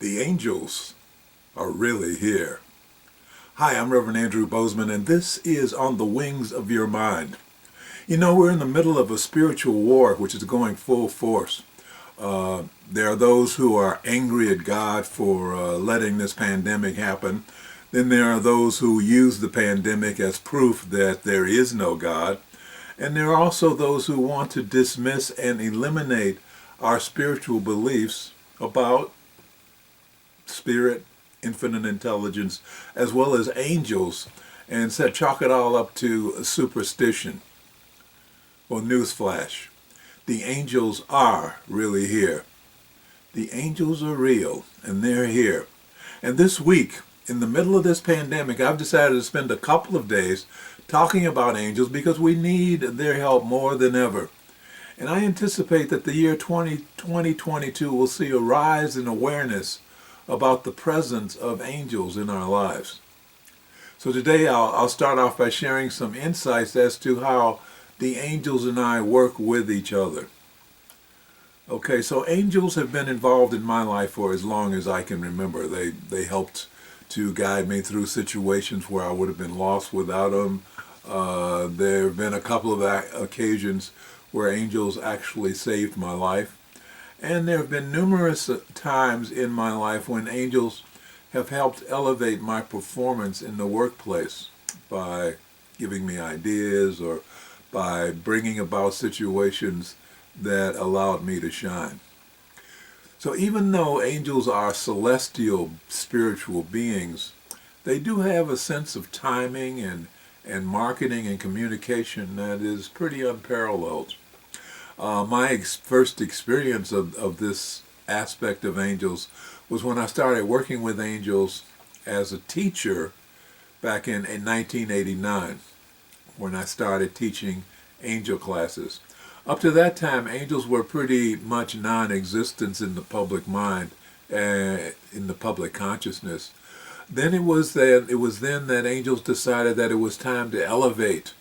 The angels are really here. Hi, I'm Reverend Andrew Bozeman, and this is On the Wings of Your Mind. You know, we're in the middle of a spiritual war which is going full force. There are those who are angry at God for letting this pandemic happen. Then there are those who use the pandemic as proof that there is no God. And there are also those who want to dismiss and eliminate our spiritual beliefs about spirit, infinite intelligence, as well as angels, and chalk it all up to superstition. Well, newsflash, the angels are really here. The angels are real, and they're here. And this week, in the middle of this pandemic, I've decided to spend a couple of days talking about angels because we need their help more than ever. And I anticipate that the year 2022 will see a rise in awareness about the presence of angels in our lives. So today I'll start off by sharing some insights as to how the angels and I work with each other. Okay, so angels have been involved in my life for as long as I can remember. They helped to guide me through situations where I would have been lost without them. There have been a couple of occasions where angels actually saved my life. And there have been numerous times in my life when angels have helped elevate my performance in the workplace by giving me ideas or by bringing about situations that allowed me to shine. So even though angels are celestial spiritual beings, they do have a sense of timing and marketing and communication that is pretty unparalleled. My first experience of this aspect of angels was when I started working with angels as a teacher back in 1989, when I started teaching angel classes. Up to that time, angels were pretty much non-existent in the public mind, in the public consciousness. Then it was then that angels decided that it was time to elevate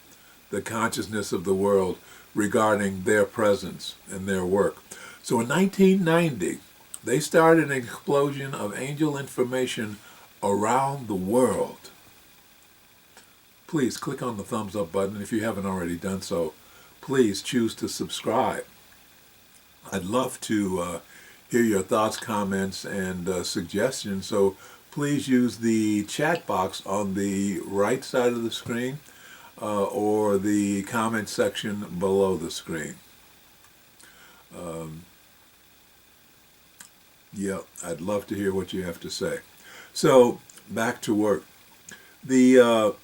the consciousness of the world regarding their presence and their work. So in 1990, they started an explosion of angel information around the world. Please click on the thumbs up button if you haven't already done so. Please choose to subscribe. I'd love to hear your thoughts, comments, and suggestions, so please use the chat box on the right side of the screen or the comment section below the screen. Yeah, I'd love to hear what you have to say. So back to work. The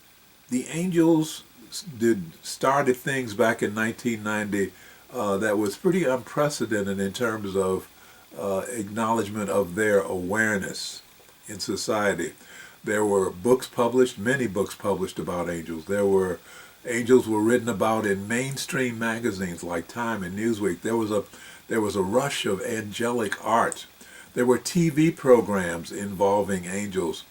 angels started things back in 1990 that was pretty unprecedented in terms of acknowledgement of their awareness in society. There were books published, many books published about angels. Angels were written about in mainstream magazines like Time and Newsweek. There was a rush of angelic art. There were TV programs involving angels.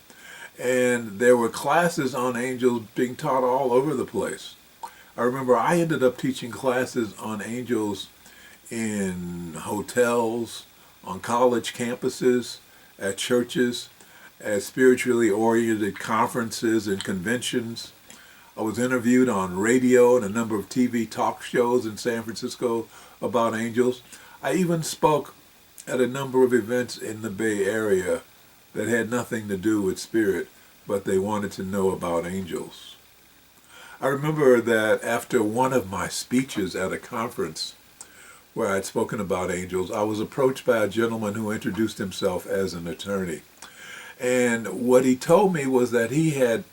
And there were classes on angels being taught all over the place. I remember I ended up teaching classes on angels in hotels, on college campuses, at churches, at spiritually oriented conferences and conventions. I was interviewed on radio and a number of TV talk shows in San Francisco about angels. I even spoke at a number of events in the Bay Area that had nothing to do with spirit, but they wanted to know about angels. I remember that after one of my speeches at a conference where I'd spoken about angels, I was approached by a gentleman who introduced himself as an attorney. And what he told me was that he had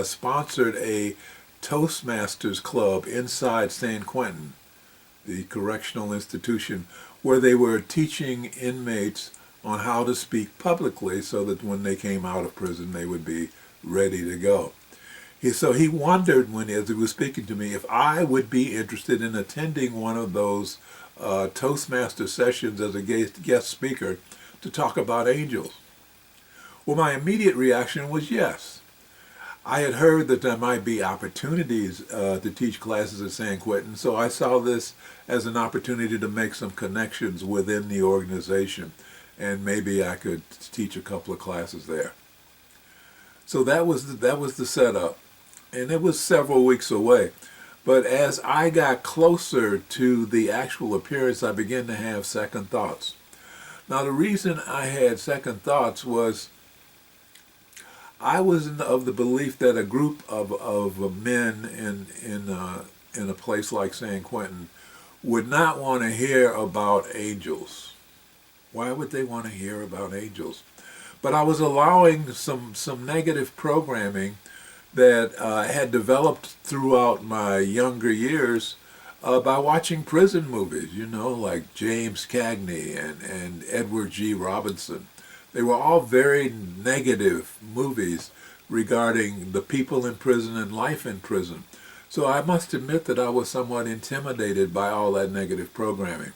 sponsored a Toastmasters club inside San Quentin, the correctional institution, where they were teaching inmates on how to speak publicly so that when they came out of prison they would be ready to go. So he wondered, as he was speaking to me, if I would be interested in attending one of those Toastmaster sessions as a guest speaker to talk about angels. Well, my immediate reaction was yes. I had heard that there might be opportunities to teach classes at San Quentin, so I saw this as an opportunity to make some connections within the organization and maybe I could teach a couple of classes there. So that was the setup, and it was several weeks away. But as I got closer to the actual appearance, I began to have second thoughts. Now, the reason I had second thoughts was I was of the belief that a group of men in a place like San Quentin would not want to hear about angels. Why would they want to hear about angels? But I was allowing some negative programming that had developed throughout my younger years by watching prison movies, like James Cagney and Edward G. Robinson. They were all very negative movies regarding the people in prison and life in prison. So I must admit that I was somewhat intimidated by all that negative programming.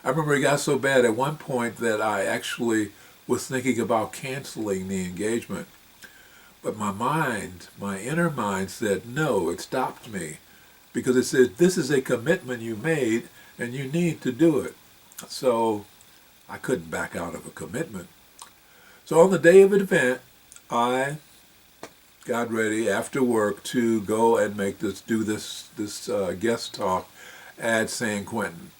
I remember it got so bad at one point that I actually was thinking about canceling the engagement. But my inner mind said no. It stopped me because it said, this is a commitment you made and you need to do it. So I couldn't back out of a commitment. So on the day of the event, I got ready after work to go and do this guest talk at San Quentin.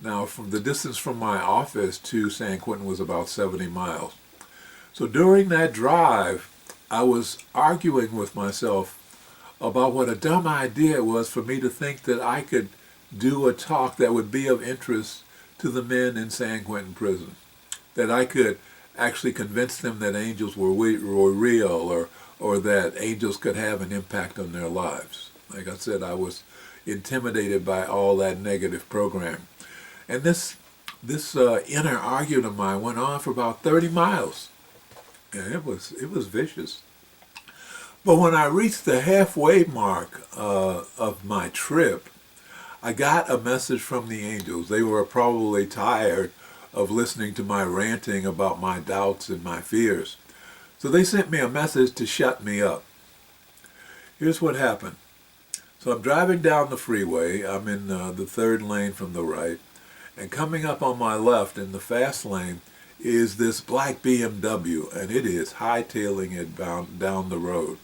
Now, from the distance from my office to San Quentin was about 70 miles. So during that drive, I was arguing with myself about what a dumb idea it was for me to think that I could do a talk that would be of interest to the men in San Quentin prison, that I could actually convince them that angels were real, or that angels could have an impact on their lives. Like I said, I was intimidated by all that negative program. And this inner argument of mine went on for about 30 miles. And it was vicious. But when I reached the halfway mark of my trip, I got a message from the angels. They were probably tired of listening to my ranting about my doubts and my fears. So they sent me a message to shut me up. Here's what happened. So I'm driving down the freeway. I'm in the third lane from the right. And coming up on my left in the fast lane is this black BMW, and it is hightailing it down the road.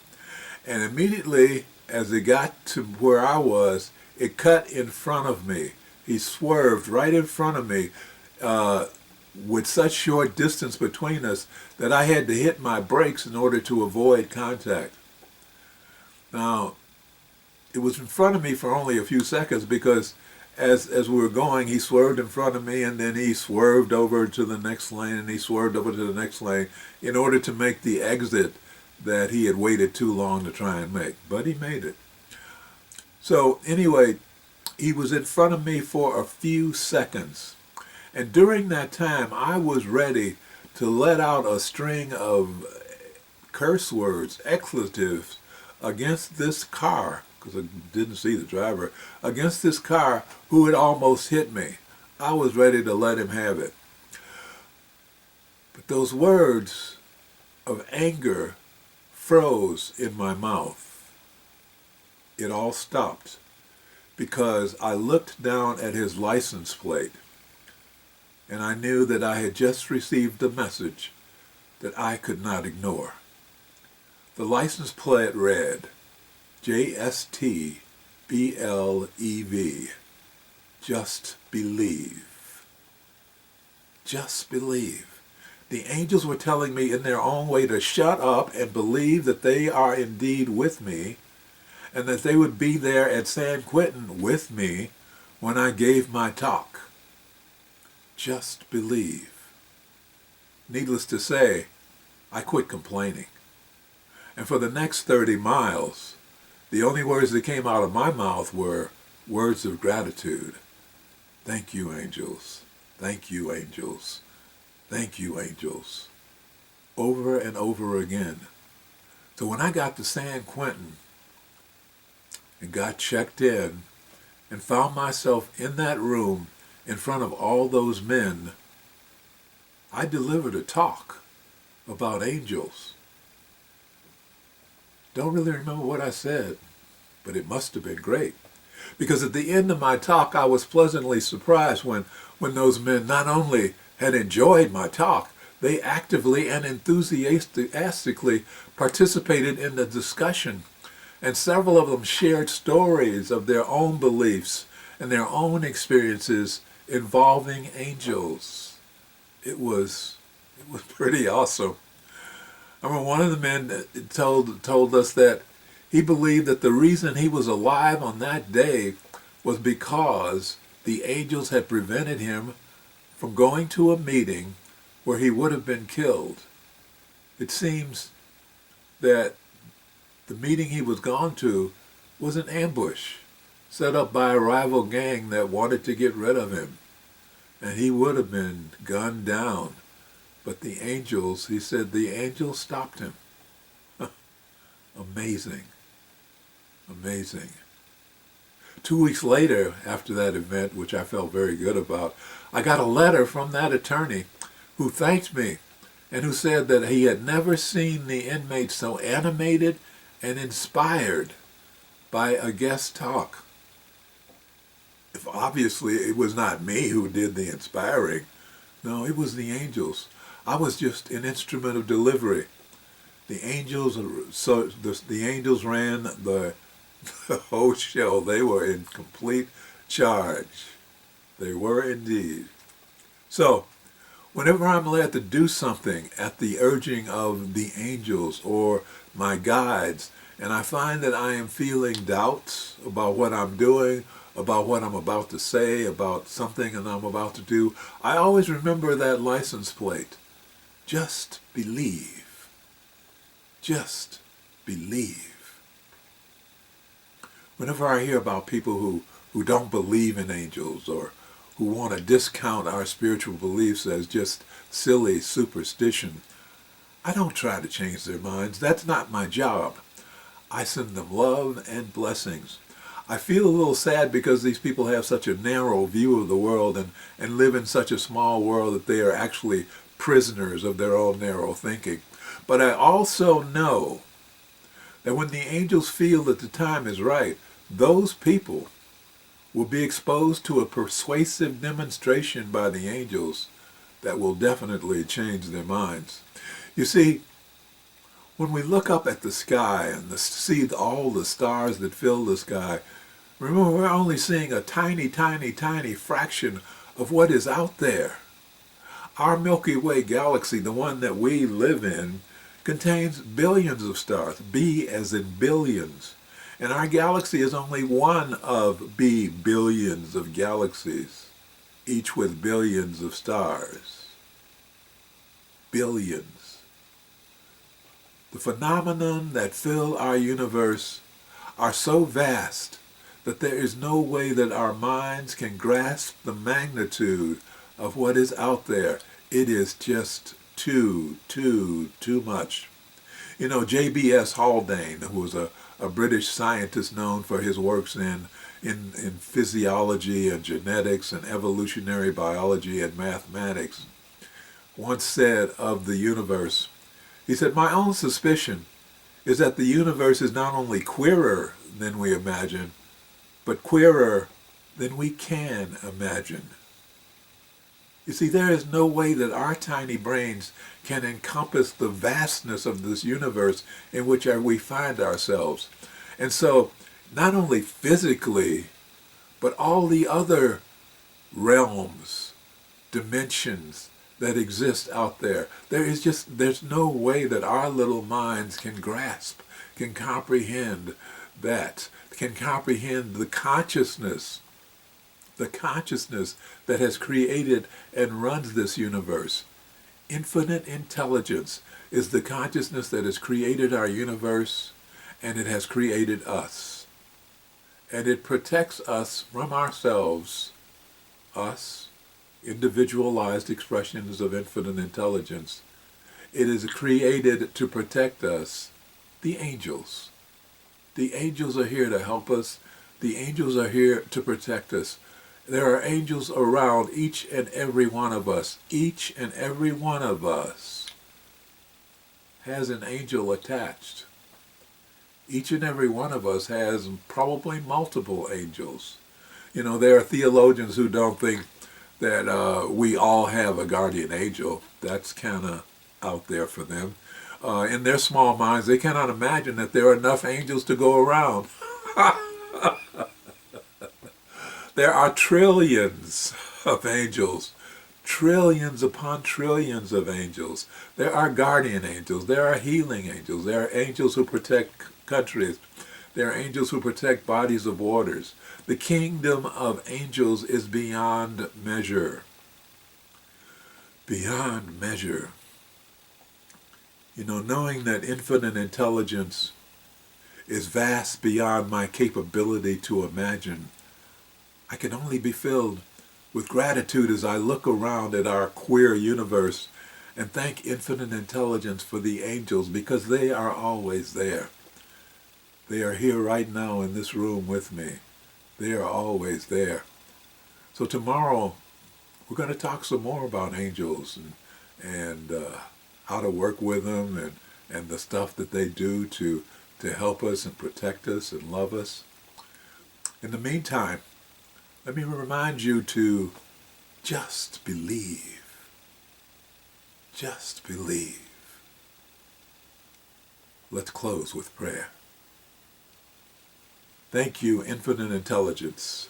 And immediately, as it got to where I was, it cut in front of me. He swerved right in front of me with such short distance between us that I had to hit my brakes in order to avoid contact. Now, it was in front of me for only a few seconds because as we were going, he swerved in front of me, and then he swerved over to the next lane, and he swerved over to the next lane in order to make the exit that he had waited too long to try and make. But he made it. So anyway, he was in front of me for a few seconds. And during that time, I was ready to let out a string of curse words, expletives, against this car, because I didn't see the driver, against this car who had almost hit me. I was ready to let him have it. But those words of anger froze in my mouth. It all stopped because I looked down at his license plate and I knew that I had just received a message that I could not ignore. The license plate read, JSTBLEV, just believe. Just believe. The angels were telling me in their own way to shut up and believe that they are indeed with me, and that they would be there at San Quentin with me when I gave my talk. Just believe. Needless to say, I quit complaining. And for the next 30 miles, the only words that came out of my mouth were words of gratitude. Thank you, angels. Thank you, angels. Thank you, angels. Over and over again. So when I got to San Quentin and got checked in and found myself in that room in front of all those men, I delivered a talk about angels. Don't really remember what I said, but it must have been great. Because at the end of my talk, I was pleasantly surprised when those men not only had enjoyed my talk, they actively and enthusiastically participated in the discussion, and several of them shared stories of their own beliefs and their own experiences involving angels. It was pretty awesome. I remember one of the men told us that he believed that the reason he was alive on that day was because the angels had prevented him from going to a meeting where he would have been killed. It seems that the meeting he was gone to was an ambush set up by a rival gang that wanted to get rid of him, and he would have been gunned down. But the angels, he said, the angels stopped him. Amazing. Amazing. 2 weeks later, after that event, which I felt very good about, I got a letter from that attorney who thanked me and who said that he had never seen the inmates so animated and inspired by a guest talk. If obviously it was not me who did the inspiring. No, it was the angels. I was just an instrument of delivery. The angels ran the whole show. They were in complete charge. They were indeed. So, whenever I'm led to do something at the urging of the angels or my guides, and I find that I am feeling doubts about what I'm doing, about what I'm about to say, about something that I'm about to do, I always remember that license plate. Just believe. Just believe. Whenever I hear about people who don't believe in angels or who want to discount our spiritual beliefs as just silly superstition, I don't try to change their minds. That's not my job. I send them love and blessings. I feel a little sad because these people have such a narrow view of the world and live in such a small world that they are actually prisoners of their own narrow thinking. But I also know that when the angels feel that the time is right, those people will be exposed to a persuasive demonstration by the angels that will definitely change their minds. You see, when we look up at the sky and see all the stars that fill the sky, remember we're only seeing a tiny, tiny, tiny fraction of what is out there. Our Milky Way galaxy, the one that we live in, contains billions of stars, B as in billions. And our galaxy is only one of billions of galaxies, each with billions of stars. Billions. The phenomenon that fill our universe are so vast that there is no way that our minds can grasp the magnitude of what is out there. It is just too much. You know, J.B.S. Haldane, who was a British scientist known for his works in physiology and genetics and evolutionary biology and mathematics, once said of the universe, he said, "My own suspicion is that the universe is not only queerer than we imagine, but queerer than we can imagine." You see, there is no way that our tiny brains can encompass the vastness of this universe in which we find ourselves. And so, not only physically, but all the other realms, dimensions that exist out there, there's no way that our little minds can grasp, can comprehend that, can comprehend the consciousness that has created and runs this universe. Infinite intelligence is the consciousness that has created our universe, and it has created us. And it protects us from ourselves, us, individualized expressions of infinite intelligence. It is created to protect us, the angels. The angels are here to help us. The angels are here to protect us. There are angels around each and every one of us. Each and every one of us has an angel attached. Each and every one of us has probably multiple angels. You know, there are theologians who don't think that we all have a guardian angel. That's kind of out there for them. In their small minds, they cannot imagine that there are enough angels to go around. There are trillions of angels, trillions upon trillions of angels. There are guardian angels, there are healing angels, there are angels who protect countries, there are angels who protect bodies of waters. The kingdom of angels is beyond measure. Beyond measure. You know, knowing that infinite intelligence is vast beyond my capability to imagine, I can only be filled with gratitude as I look around at our queer universe and thank infinite intelligence for the angels, because they are always there. They are here right now in this room with me. They are always there. So tomorrow we're going to talk some more about angels and how to work with them and the stuff that they do to help us and protect us and love us. In the meantime, let me remind you to just believe. Just believe. Let's close with prayer. Thank you, infinite intelligence,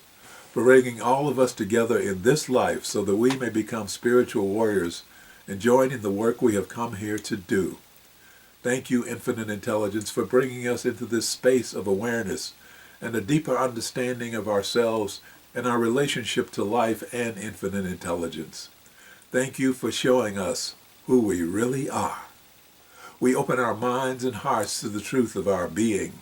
for bringing all of us together in this life so that we may become spiritual warriors and join in the work we have come here to do. Thank you, infinite intelligence, for bringing us into this space of awareness and a deeper understanding of ourselves and our relationship to life and infinite intelligence. Thank you for showing us who we really are. We open our minds and hearts to the truth of our being.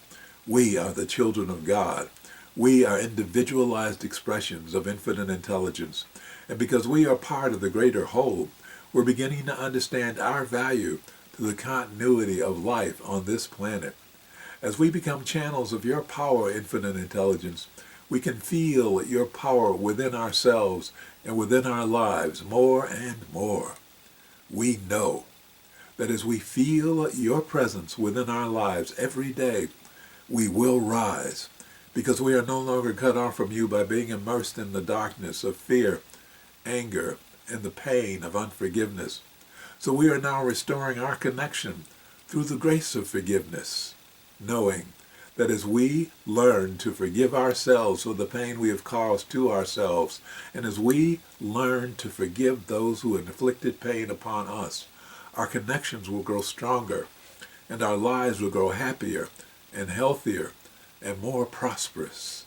We are the children of God. We are individualized expressions of infinite intelligence. And because we are part of the greater whole, we're beginning to understand our value to the continuity of life on this planet. As we become channels of your power, infinite intelligence, we can feel your power within ourselves and within our lives more and more. We know that as we feel your presence within our lives every day, we will rise, because we are no longer cut off from you by being immersed in the darkness of fear, anger, and the pain of unforgiveness. So we are now restoring our connection through the grace of forgiveness, knowing that as we learn to forgive ourselves for the pain we have caused to ourselves, and as we learn to forgive those who inflicted pain upon us, our connections will grow stronger, and our lives will grow happier and healthier and more prosperous.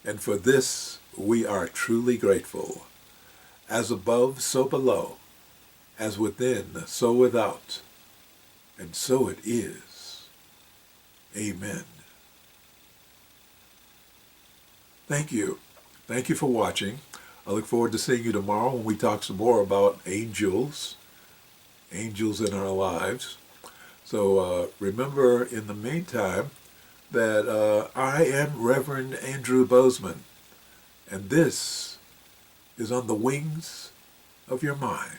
And for this we are truly grateful. As above, so below. As within, so without. And so it is. Amen. Thank you. Thank you for watching. I look forward to seeing you tomorrow when we talk some more about angels. Angels in our lives. So remember, in the meantime, that I am Reverend Andrew Bozeman, and this is On the Wings of Your Mind.